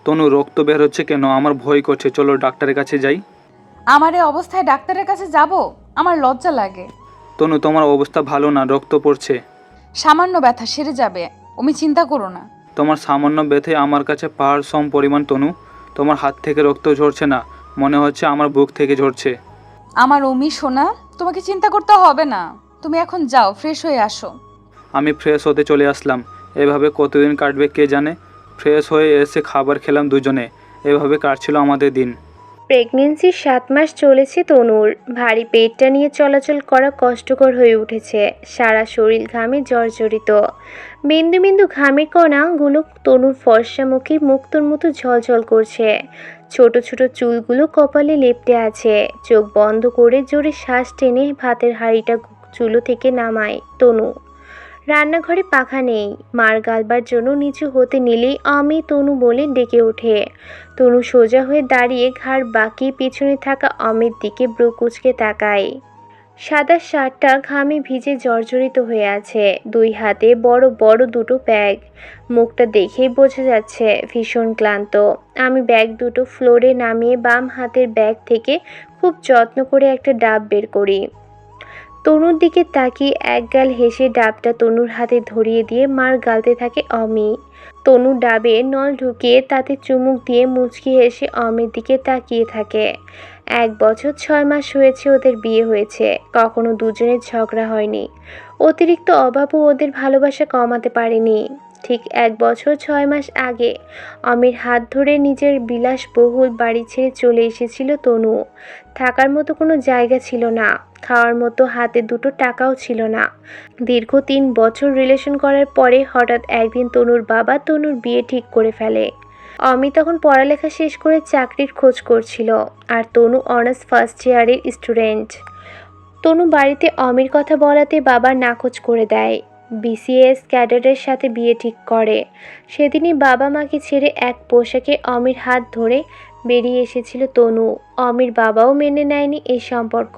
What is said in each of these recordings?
তনু, রক্ত বের হচ্ছে কেন? আমার ভয় করছে, চলো ডাক্তারের কাছে যাই। আমার এই অবস্থায় ডাক্তারের কাছে যাব? আমার লজ্জা লাগে। তনু, তোমার অবস্থা ভালো না, রক্ত পড়ছে। সামান্য ব্যথা সেরে যাবে, তুমি চিন্তা করো না। তোমার সামান্য ব্যথে আমার কাছে পাহাড় সম পরিমাণ। তনু, তোমার হাত থেকে রক্ত ঝরছে না, মনে হচ্ছে আমার বুক থেকে ঝরছে। আমার অমি সোনা, তোমাকে চিন্তা করতে হবে না। তুমি এখন যাও, ফ্রেশ হয়ে আসো। আমি ফ্রেশ হতে চলে আসলাম। এভাবে কতদিন কাটবে কে জানে। ফ্রেশ হয়ে এসে খাবার খেলাম দুজনে। এভাবে কাটছিল আমাদের দিন। প্রেগনেন্সির ৭ মাস চলেছে তনুর। ভারী পেটটা নিয়ে চলাচল করা কষ্টকর হয়ে উঠেছে। সারা শরীর ঘামে জর্জরিত। বিন্দু বিন্দু ঘামের কণাগুলো তনুর ফর্সা মুখে মুক্তোর মতো ঝলঝল করছে। ছোট ছোট চুলগুলো কপালে লেপ্টে আছে। চোখ বন্ধ করে জোরে শ্বাস টেনে ভাতের হাঁড়িটা চুলো থেকে নামায় তনু। রান্নাঘরে পাখা নেই। মার গালবার জন্য নিচু হতে নিলেই আমি তনু বলে ডেকে ওঠে। তনু সোজা হয়ে দাঁড়িয়ে ঘাড় বাঁকিয়ে পিছনে থাকা অমির দিকে ব্রু কুঁচকে তাকায়। সাদা শার্টটা ঘামে ভিজে জর্জরিত হয়ে আছে। দুই হাতে বড় বড় দুটো ব্যাগ। মুখটা দেখেই বোঝা যাচ্ছে ভীষণ ক্লান্ত। আমি ব্যাগ দুটো ফ্লোরে নামিয়ে বাম হাতের ব্যাগ থেকে খুব যত্ন করে একটা ডাব বের করি। তনুর দিকে তাকিয়ে একগাল হেসে ডাবটা তনুর হাতে ধরিয়ে দিয়ে মার গালতে থাকে অমি। তনু ডাবে নল ঢুকিয়ে তাতে চুমুক দিয়ে মুচকি হেসে অমির দিকে তাকিয়ে থাকে। ১ বছর ৬ মাস হয়েছে ওদের বিয়ে হয়েছে, কখনো দুজনের ঝগড়া হয়নি। অতিরিক্ত অভাবও ওদের ভালোবাসা কমাতে পারেনি। ঠিক ১ বছর ৬ মাস আগে অমির হাত ধরে নিজের বিলাসবহুল বাড়ি ছেড়ে চলে এসেছিল তনু। থাকার মতো কোনো জায়গা ছিল না, খাওয়ার মতো হাতে দুটো টাকাও ছিল না। দীর্ঘ ৩ বছর রিলেশন করার পরে হঠাৎ একদিন তনুর বাবা তনুর বিয়ে ঠিক করে ফেলে। অমি তখন পড়ালেখা শেষ করে চাকরির খোঁজ করছিল, আর তনু অনার্স ফার্স্ট ইয়ারের স্টুডেন্ট। তনু বাড়িতে অমির কথা বলাতে বাবা নাকচ করে দেয়। বিসিএস ক্যাডারের সাথে বিয়ে ঠিক করে। সেদিনই বাবা মাকে ছেড়ে এক পোশাকে অমির হাত ধরে বেরিয়ে এসেছিল তনু। অমির বাবাও মেনে নেয়নি এই সম্পর্ক।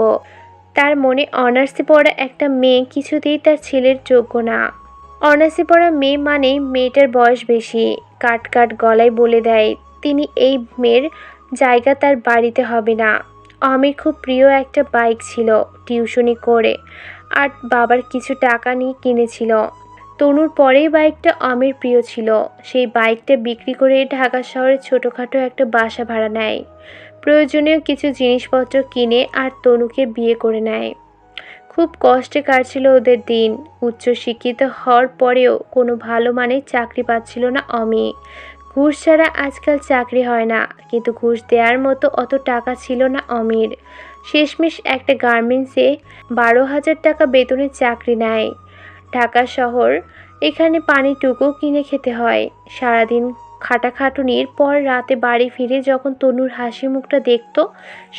তার মনে অনার্সে পড়া একটা মেয়ে কিছুতেই তার ছেলের যোগ্য না। অনার্সে পড়া মেয়ে মানেই মেয়েটার বয়স বেশি। কাট কাট গলায় বলে দেয় তিনি এই মেয়ের জায়গা তার বাড়িতে হবে না। অমির খুব প্রিয় একটা বাইক ছিল, টিউশনি করে আর বাবার কিছু টাকা নিয়ে কিনেছিল। তনুর পরেই বাইকটা অমির প্রিয় ছিল। সেই বাইকটা বিক্রি করে ঢাকা শহরে ছোটোখাটো একটা বাসা ভাড়া নেয়। প্রয়োজনীয় কিছু জিনিসপত্র কিনে আর তনুকে বিয়ে করে নেয়। খুব কষ্টে কাটছিল ওদের দিন। উচ্চশিক্ষিত হওয়ার পরেও কোনো ভালো মানের চাকরি পাচ্ছিল না অমি। ঘুষ ছাড়া আজকাল চাকরি হয় না, কিন্তু ঘুষ দেওয়ার মতো অত টাকা ছিল না অমির। শেষমেশ একটা গার্মেন্টসে ১২,০০০ টাকা বেতনের চাকরি নেয়। ঢাকা শহর, এখানে পানিটুকু কিনে খেতে হয়। সারাদিন খাটাখাটুনির পর রাতে বাড়ি ফিরে যখন তনুর হাসি মুখটা দেখত,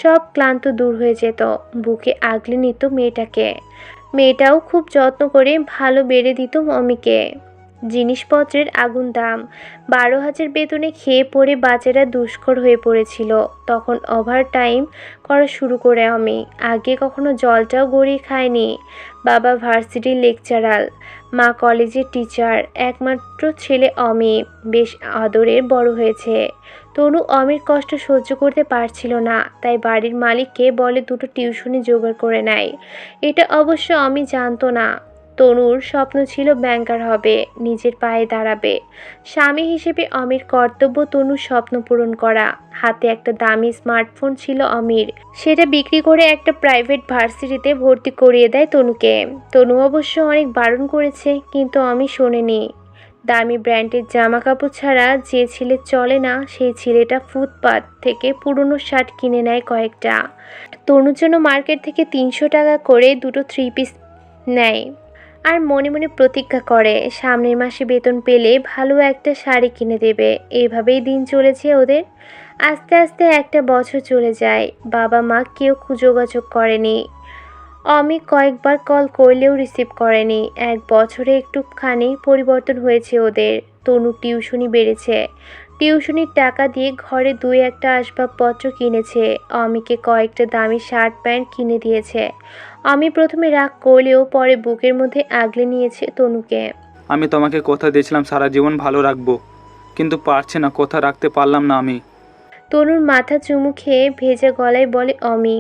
সব ক্লান্ত দূর হয়ে যেত। বুকে আগলে নিত মেয়েটাকে। মেয়েটাও খুব যত্ন করে ভালো বেড়ে দিত মমিকে। জিনিসপত্রের আগুন দাম। ১২,০০০ বেতনে খেয়ে পড়ে বাচ্চারা দুষ্কর হয়ে পড়েছিল। তখন ওভার টাইম করা শুরু করে আমি। আগে কখনো জলটাও গড়িয়ে খায়নি। বাবা ভার্সিটির লেকচারার, মা কলেজের টিচার, একমাত্র ছেলে অমি বেশ আদরের বড় হয়েছে। তনু অমির কষ্ট সহ্য করতে পারছিল না, তাই বাড়ির মালিককে বলে দুটো টিউশনি জোগাড় করে নেয়। এটা অবশ্য অমি জানতো না। তনুর স্বপ্ন ছিল ব্যাংকার হবে, নিজের পায়ে দাঁড়াবে। স্বামী হিসেবে অমির কর্তব্য তনুর স্বপ্ন পূরণ করা। হাতে একটা দামি স্মার্টফোন ছিল অমির। সেটা বিক্রি করে একটা প্রাইভেট ভার্সিটিতে ভর্তি করিয়ে দেয় তনুকে। তনু অবশ্য অনেক বারণ করেছে, কিন্তু অমি শোনেনি। দামি ব্র্যান্ডের জামা কাপড় ছাড়া যে ছেলে চলে না, সেই ছেলেটা ফুটপাত থেকে পুরনো শার্ট কিনে নেয় কয়েকটা। তনুর জন্য মার্কেট থেকে ৩০০ টাকা করে দুটো 3 পিস নেয়। আর মনে মনে প্রতিজ্ঞা করে সামনের মাসে বেতন পেলে ভালো একটা শাড়ি কিনে দেবে। এইভাবেই দিন চলেছে ওদের। আস্তে আস্তে একটা বছর চলে যায়। বাবা মা কেউ যোগাযোগ করেনি। অমি কয়েকবার কল করলেও রিসিভ করেনি। ১ বছরে একটুখানি পরিবর্তন হয়েছে ওদের। তনু টিউশনি বেড়েছে। টিউশনির টাকা দিয়ে ঘরে ২-১টা আসবাবপত্র কিনেছে। অমিকে কয়েকটা দামি শার্ট প্যান্ট কিনে দিয়েছে। আমি প্রথমে রাগ করলেও পরে বুকের মধ্যে আগলে নিয়েছে তনুকে। আমি তোমাকে কথা দিয়েছিলাম সারা জীবন ভালো রাখবো। কিন্তু পারছি না, কথা রাখতে পারলাম না আমি। তনুর মাথা চুমু খেয়ে ভেজা গলায় বলে অমি।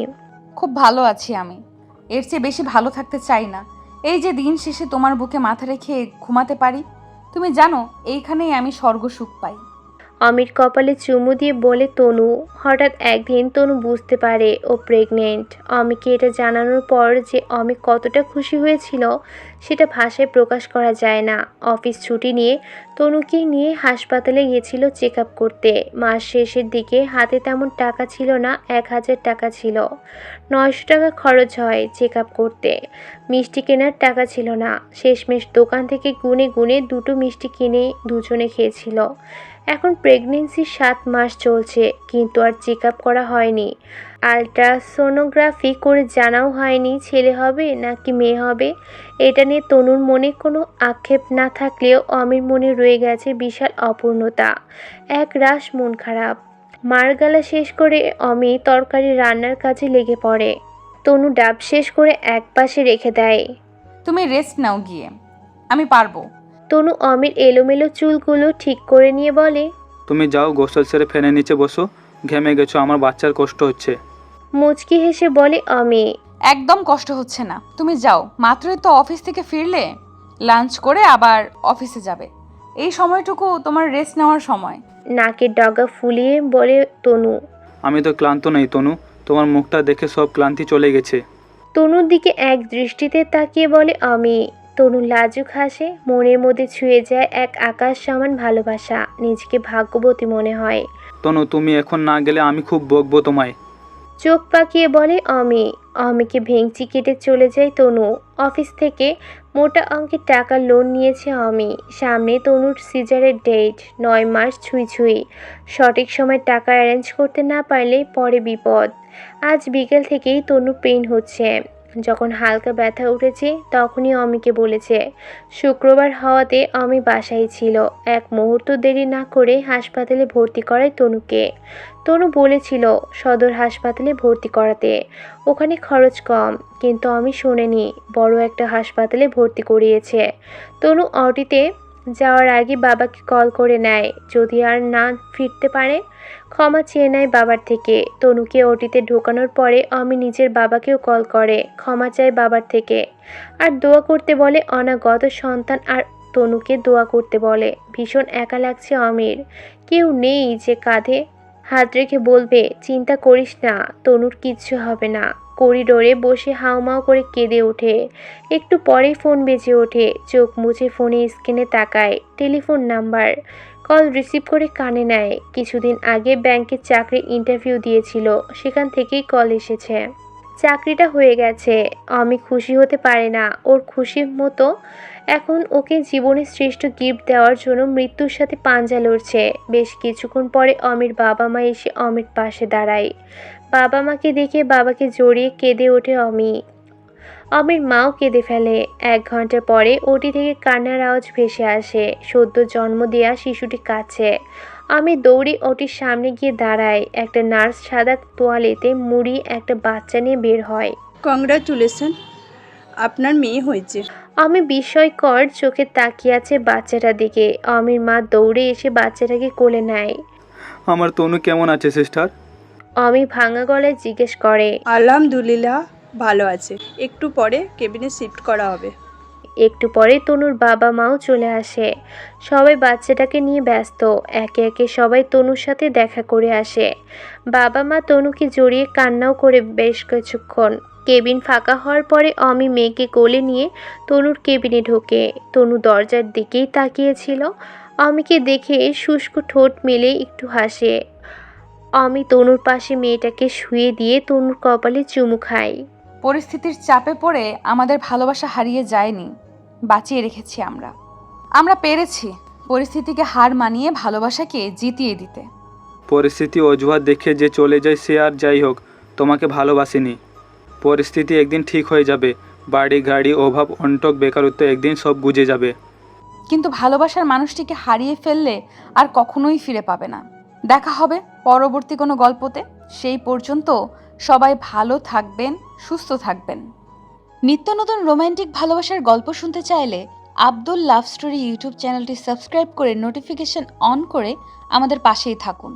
খুব ভালো আছি আমি, এর চেয়ে বেশি ভালো থাকতে চাই না। এই যে দিন শেষে তোমার বুকে মাথা রেখে ঘুমাতে পারি, তুমি জানো এইখানেই আমি স্বর্গ সুখ পাই। অমির কপালে চুমু দিয়ে বলে তনু। হঠাৎ একদিন তনু বুঝতে পারে ও প্রেগনেন্ট। অমিকে এটা জানানোর পর যে অমি কতটা খুশি হয়েছিল সেটা ভাষায় প্রকাশ করা যায় না। অফিস ছুটি নিয়ে তনুকে নিয়ে হাসপাতালে গিয়েছিল চেক আপ করতে। মাস শেষের দিকে হাতে তেমন টাকা ছিল না, 1,000 টাকা ছিল। 900 টাকা খরচ হয় চেক আপ করতে। মিষ্টি কেনার টাকা ছিল না। শেষমেশ দোকান থেকে গুনে গুনে 2টো মিষ্টি কিনে দুজনে খেয়েছিল। এখন প্রেগনেন্সির 7 মাস চলছে, কিন্তু আর চেক আপ করা হয়নি। আলট্রাসোনোগ্রাফি করে জানাও হয়নি ছেলে হবে নাকি মেয়ে হবে। এটা নিয়ে তনুর মনে কোনো আক্ষেপ না থাকলেও অমির মনে রয়ে গেছে বিশাল অপূর্ণতা। এক রাশ মন খারাপ। মার গালা শেষ করে অমি তরকারি রান্নার কাজে লেগে পড়ে। তনু ডাব শেষ করে এক পাশে রেখে দেয়। তুমি রেস্ট নাও গিয়ে, আমি পারবো। তনু অমির এলোমেলো চুলগুলো ঠিক করে নিয়ে বলে। তুমি যাও, গোসল সেরে ফ্যানের নিচে বসো, ঘেমে গেছো, আমার বাচ্চার কষ্ট হচ্ছে। মুচকি হেসে বলে অমি। একদম কষ্ট হচ্ছে না, তুমি যাও, মাত্রই তো অফিস থেকে ফিরলে, লাঞ্চ করে আবার অফিসে যাবে। এই সময়টুকু তোমার রেস্ট নেওয়ার সময়। নাকের ডগা ফুলিয়ে বলে তনু। আমি তো ক্লান্ত নেই তনু, তোমার মুখটা দেখে সব ক্লান্তি চলে গেছে। তনুর দিকে এক দৃষ্টিতে তাকিয়ে বলে অমি। তনু লাজুক হাসে, মনের মধ্যে ছুঁয়ে যায় এক আকাশ সমান ভালোবাসা। নিজেকে ভাগ্যবতী মনে হয়। তনু, তুমি এখন না গেলে আমি খুব বকবো তোমায়। চোখ পাকিয়ে বলে অমি। অমিকে ভেঙচি কেটে চলে যায় তনু। অফিস থেকে মোটা অঙ্কের টাকা লোন নিয়েছে অমি। সামনে তনুর সিজারের ডেট, 9 মাস ছুঁই ছুঁই। সঠিক সময় টাকা অ্যারেঞ্জ করতে না পারলে পরে বিপদ। আজ বিকেল থেকেই তনু পেইন হচ্ছে। যখন হালকা ব্যথা উঠেছে তখনই অমিকে বলেছে। শুক্রবার হওয়াতে অমি বাসায় ছিল। এক মুহূর্ত দেরি না করে হাসপাতালে ভর্তি করায় তনুকে। তনু বলেছিল সদর হাসপাতালে ভর্তি করাতে, ওখানে খরচ কম, কিন্তু আমি শোনেনি, বড় একটা হাসপাতালে ভর্তি করিয়েছে। তনু অটিতে যাওয়ার আগে বাবাকে কল করে নেয়, যদি আর না ফিরতে পারে ক্ষমা চেয়ে নেয় বাবার থেকে। তনুকে ওটিতে ঢোকানোর পরে আমি নিজের বাবাকেও কল করে ক্ষমা চায় বাবার থেকে, আর দোয়া করতে বলে অনাগত সন্তান, আর তনুকে দোয়া করতে বলে। ভীষণ একা লাগছে অমির, কেউ নেই যে কাঁধে হাত রেখে বলবে চিন্তা করিস না, তনুর কিচ্ছু হবে না। করিডোরে বসে হাউমাউ করে কেঁদে ওঠে। একটু পরেই ফোন বেজে ওঠে। চোখ মুছে ফোনে স্ক্রিনে তাকায়। Telephone number. কল রিসিভ করে কানে নেয়। কিছুদিন আগে ব্যাংকের চাকরির ইন্টারভিউ দিয়েছিল, সেখান থেকেই কল এসেছে। চাকরিটা হয়ে গেছে। আমি খুশি হতে পারে না। ওর খুশির মতো এখন ওকে জীবনের শ্রেষ্ঠ গিফট দেওয়ার জন্য মৃত্যুর সাথে পাঞ্জা লড়ছে। বেশ কিছুক্ষণ পরে অমির বাবা মা এসে অমির পাশে দাঁড়ায়। বাবা মাকে দেখে বাবাকে জড়িয়ে কেঁদে ওঠে অমি। অমির মাও কেঁদে ফেলে। 1 ঘন্টা পরে ওটি থেকে কান্নার আওয়াজ ভেসে আসে। সদ্য জন্ম দেয়া শিশুটি কাঁদছে। আমি দৌড়ে ওটির সামনে গিয়ে দাঁড়াই। একটা নার্স সাদা তোয়ালেতে মুড়ি একটা বাচ্চা নিয়ে বের হয়। কংগ্রাচুলেশন, আপনার মেয়ে হয়েছে। আমি বিস্ময়কর চোখে তাকিয়ে আছে বাচ্চাটার দিকে। অমির মা দৌড়ে এসে বাচ্চাটাকে কোলে নেয়। আমার তনু কেমন আছে সিস্টার? অমি ভাঙা গলায় জিজ্ঞেস করে। আলহামদুলিল্লাহ ভালো আছে, একটু পরে কেবিনে শিফট করা হবে। একটু পরে তনুর বাবা মাও চলে আসে। সবাই বাচ্চাটাকে নিয়ে ব্যস্ত। একে একে সবাই তনুর সাথে দেখা করে আসে। বাবা মা তনুকে জড়িয়ে কান্নাও করে বেশ কিছুক্ষণ। কেবিন ফাঁকা হওয়ার পরে অমি মেয়েকে কোলে নিয়ে তনুর কেবিনে ঢোকে। তনু দরজার দিকেই তাকিয়েছিল। অমিকে দেখে শুষ্ক ঠোঁট মেলে একটু হাসে। অমি তনুর পাশে মেয়েটাকে শুয়ে দিয়ে তনুর কপালে চুমু খায়। পরিস্থিতির চাপে পড়ে আমাদের ভালোবাসা হারিয়ে যায়নি, বাঁচিয়ে রেখেছি আমরা। আমরা পেরেছি পরিস্থিতিকে হার মানিয়ে ভালোবাসাকে জিতিয়ে দিতে। পরিস্থিতি অজুহাত দেখে যে চলে যায় সে আর যাই হোক, তোমাকে ভালোবাসিনি। পরিস্থিতি একদিন ঠিক হয়ে যাবে। বাড়ি গাড়ি অভাব অনটক বেকারত্ব একদিন সব বুঝে যাবে। কিন্তু ভালোবাসার মানুষটিকে হারিয়ে ফেললে আর কখনোই ফিরে পাবে না। দেখা হবে পরবর্তী কোনো গল্পতে। সেই পর্যন্ত সবাই ভালো থাকবেন, সুস্থ থাকবেন। নিত্য নতুন রোমান্টিক ভালোবাসার গল্প শুনতে চাইলে আব্দুল লাভ স্টোরি ইউটিউব চ্যানেলটি সাবস্ক্রাইব করে নোটিফিকেশন অন করে আমাদের পাশেই থাকুন।